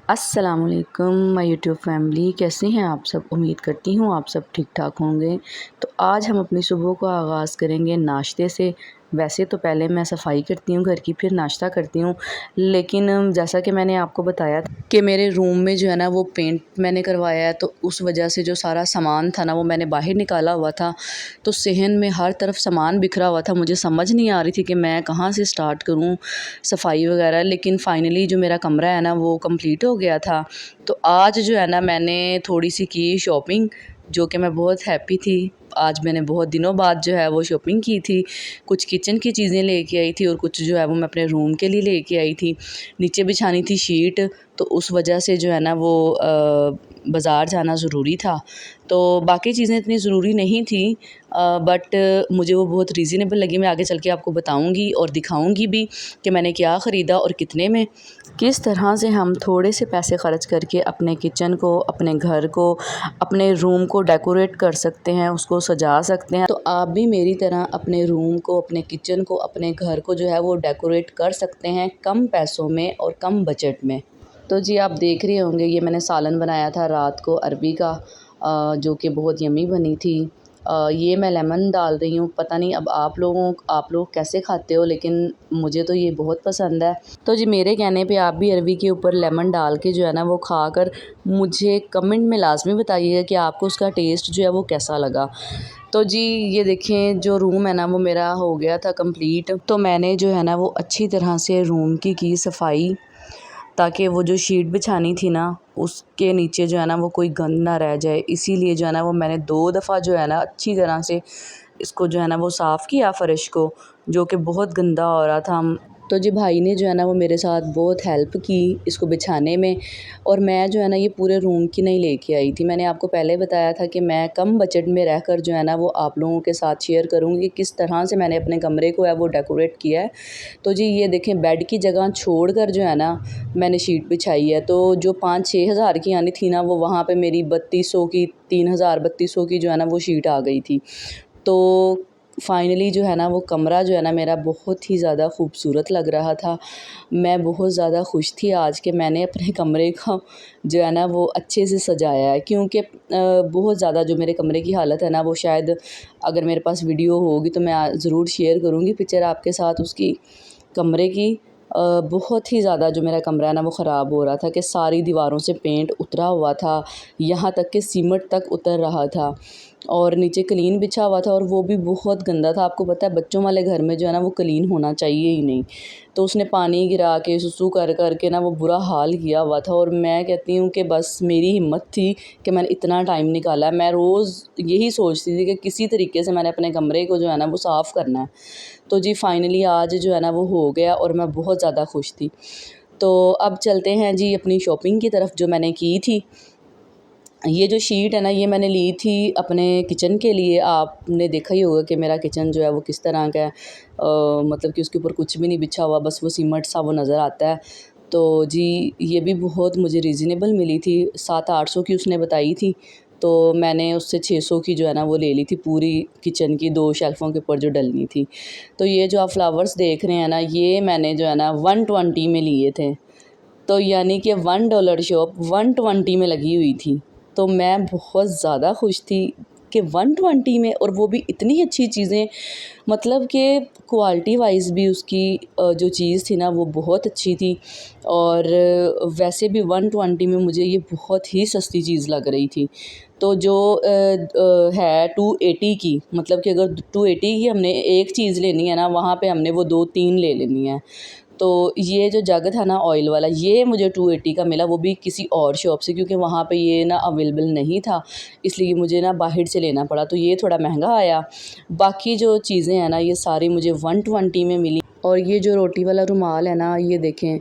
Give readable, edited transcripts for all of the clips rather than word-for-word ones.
अस्सलामुअलैकुम my YouTube family, कैसे हैं आप सब। उम्मीद करती हूँ आप सब ठीक ठाक होंगे। तो आज हम अपनी सुबह का आगाज़ करेंगे नाश्ते से। वैसे तो पहले मैं सफाई करती हूँ घर की, फिर नाश्ता करती हूँ, लेकिन जैसा कि मैंने आपको बताया कि मेरे रूम में जो है ना वो पेंट मैंने करवाया है, तो उस वजह से जो सारा सामान था ना वो मैंने बाहर निकाला हुआ था। तो सहन में हर तरफ सामान बिखरा हुआ था, मुझे समझ नहीं आ रही थी कि मैं कहाँ से स्टार्ट करूँ सफाई वगैरह। लेकिन फ़ाइनली जो मेरा कमरा है ना वो कंप्लीट हो गया था। तो आज जो है ना मैंने थोड़ी सी की शॉपिंग, जो कि मैं बहुत हैप्पी थी। आज मैंने बहुत दिनों बाद जो है वो शॉपिंग की थी। कुछ किचन की चीज़ें लेके आई थी और कुछ जो है वो मैं अपने रूम के लिए लेके आई थी। नीचे बिछानी थी शीट, तो उस वजह से जो है ना वो बाज़ार जाना ज़रूरी था। तो बाकी चीज़ें इतनी ज़रूरी नहीं थी, बट मुझे वो बहुत रीज़नेबल लगी। मैं आगे चल के आपको बताऊंगी और दिखाऊंगी भी कि मैंने क्या ख़रीदा और कितने में। किस तरह से हम थोड़े से पैसे ख़र्च करके अपने किचन को, अपने घर को, अपने रूम को डेकोरेट कर सकते हैं, उसको सजा सकते हैं। तो आप भी मेरी तरह अपने रूम को, अपने किचन को, अपने घर को जो है वो डेकोरेट कर सकते हैं कम पैसों में और कम बजट में। तो जी आप देख रहे होंगे, ये मैंने सालन बनाया था रात को अरबी का, जो कि बहुत यम्मी बनी थी। ये मैं लेमन डाल रही हूँ, पता नहीं अब आप लोग कैसे खाते हो, लेकिन मुझे तो ये बहुत पसंद है। तो जी मेरे कहने पे आप भी अरबी के ऊपर लेमन डाल के जो है ना वो खाकर मुझे कमेंट में लाजमी बताइएगा कि आपको उसका टेस्ट जो है वो कैसा लगा। तो जी ये देखें, जो रूम है ना वो मेरा हो गया था कंप्लीट। तो मैंने जो है ना वो अच्छी तरह से रूम की सफाई, ताकि वो जो शीट बिछानी थी ना उसके नीचे जो है ना वो कोई गंद ना रह जाए। इसीलिए जो है ना वो मैंने 2 दफ़ा जो है ना अच्छी तरह से इसको जो है ना वो साफ़ किया फ़र्श को, जो कि बहुत गंदा हो रहा था। तो जी भाई ने जो है ना वो मेरे साथ बहुत हेल्प की इसको बिछाने में, और मैं जो है ना ये पूरे रूम की नहीं लेके आई थी। मैंने आपको पहले बताया था कि मैं कम बजट में रहकर जो है ना वो आप लोगों के साथ शेयर करूँगी किस तरह से मैंने अपने कमरे को है वो डेकोरेट किया है। तो जी ये देखें, बेड की जगह छोड़कर जो है ना मैंने शीट बिछाई है। तो जो 5-6 हज़ार की आनी थी ना वो वहाँ पे मेरी 3200 की, 3000-3200 की जो है ना वो शीट आ गई थी। तो फ़ाइनली जो है ना वो कमरा जो है ना मेरा बहुत ही ज़्यादा खूबसूरत लग रहा था। मैं बहुत ज़्यादा खुश थी आज कि मैंने अपने कमरे को जो है ना वो अच्छे से सजाया है, क्योंकि बहुत ज़्यादा जो मेरे कमरे की हालत है ना वो शायद अगर मेरे पास वीडियो होगी तो मैं ज़रूर शेयर करूँगी पिक्चर आपके साथ उसकी, कमरे की। बहुत ही ज़्यादा जो मेरा कमरा है ना वो ख़राब हो रहा था कि सारी दीवारों से पेंट उतरा हुआ था, यहाँ तक कि सीमेंट तक उतर रहा था, और नीचे क्लीन बिछा हुआ था और वो भी बहुत गंदा था। आपको पता है बच्चों वाले घर में जो है ना वो क्लीन होना चाहिए ही नहीं। तो उसने पानी गिरा के सुसु कर कर के ना वो बुरा हाल किया हुआ था, और मैं कहती हूँ कि बस मेरी हिम्मत थी कि मैंने इतना टाइम निकाला। मैं रोज़ यही सोचती थी कि किसी तरीके से मैंने अपने कमरे को जो है ना वो साफ़ करना है। तो जी फ़ाइनली आज जो है ना वो हो गया और मैं बहुत ज़्यादा खुश थी। तो अब चलते हैं जी अपनी शॉपिंग की तरफ जो मैंने की थी। ये जो शीट है ना ये मैंने ली थी अपने किचन के लिए। आपने देखा ही होगा कि मेरा किचन जो है वो किस तरह का है, मतलब कि उसके ऊपर कुछ भी नहीं बिछा हुआ, बस वो सीमेंट सा वो नज़र आता है। तो जी ये भी बहुत मुझे रीज़नेबल मिली थी, 700-800 की उसने बताई थी। तो मैंने उससे 600 की जो है ना वो ले ली थी, पूरी किचन की 2 शेल्फ़ों के ऊपर जो डलनी थी। तो ये जो आप फ्लावर्स देख रहे हैं ना ये मैंने जो है ना 120 में लिए थे। तो यानी कि $1 शॉप 120 में लगी हुई थी। तो मैं बहुत ज़्यादा खुश थी कि 120 में, और वो भी इतनी अच्छी चीज़ें, मतलब कि क्वालिटी वाइज़ भी उसकी जो चीज़ थी ना वो बहुत अच्छी थी। और वैसे भी 120 में मुझे ये बहुत ही सस्ती चीज़ लग रही थी। तो जो है 280 की, मतलब कि अगर 280 की हमने एक चीज़ लेनी है ना वहाँ पे हमने वो 2-3 ले लेनी है। तो ये जो जग था ना ऑयल वाला, ये मुझे 280 का मिला, वो भी किसी और शॉप से, क्योंकि वहाँ पे ये ना अवेलेबल नहीं था, इसलिए मुझे ना बाहर से लेना पड़ा। तो ये थोड़ा महंगा आया। बाकी जो चीज़ें हैं ना ये सारी मुझे 120 में मिली। और ये जो रोटी वाला रुमाल है ना ये देखें,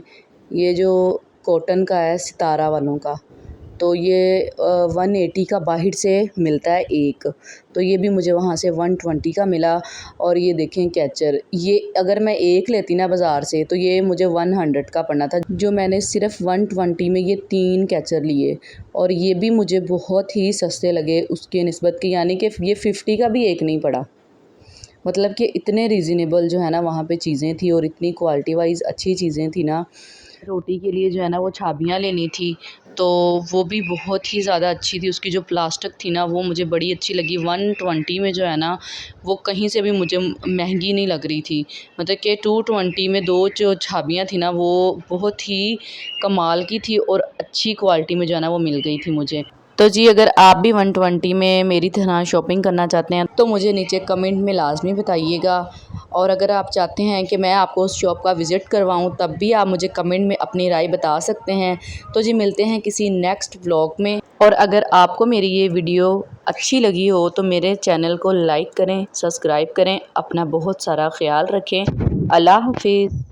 ये जो कॉटन का है सितारा वालों का, तो ये 180 का बाहर से मिलता है एक, तो ये भी मुझे वहाँ से 120 का मिला। और ये देखें कैचर, ये अगर मैं एक लेती ना बाज़ार से तो ये मुझे 100 का पड़ना था, जो मैंने सिर्फ 120 में ये 3 कैचर लिए, और ये भी मुझे बहुत ही सस्ते लगे उसके निस्बत के, यानी कि ये 50 का भी एक नहीं पड़ा। मतलब कि इतने रीज़नेबल जो है ना वहाँ पे चीज़ें थी, और इतनी क्वालिटी वाइज़ अच्छी चीज़ें थी ना रोटी के लिए जो है ना वो छाबियाँ लेनी थी, तो वो भी बहुत ही ज़्यादा अच्छी थी। उसकी जो प्लास्टिक थी ना वो मुझे बड़ी अच्छी लगी। 120 में जो है ना वो कहीं से भी मुझे महंगी नहीं लग रही थी। मतलब कि 220 में 2 जो छाबियाँ थी ना वो बहुत ही कमाल की थी और अच्छी क्वालिटी में जो है ना वो मिल गई थी मुझे। तो जी अगर आप भी 120 में मेरी तरह शॉपिंग करना चाहते हैं तो मुझे नीचे कमेंट में लाज़मी बताइएगा। और अगर आप चाहते हैं कि मैं आपको उस शॉप का विज़िट करवाऊं तब भी आप मुझे कमेंट में अपनी राय बता सकते हैं। तो जी मिलते हैं किसी नेक्स्ट व्लॉग में। और अगर आपको मेरी ये वीडियो अच्छी लगी हो तो मेरे चैनल को लाइक करें, सब्सक्राइब करें। अपना बहुत सारा ख्याल रखें। अल्लाह हाफिज़।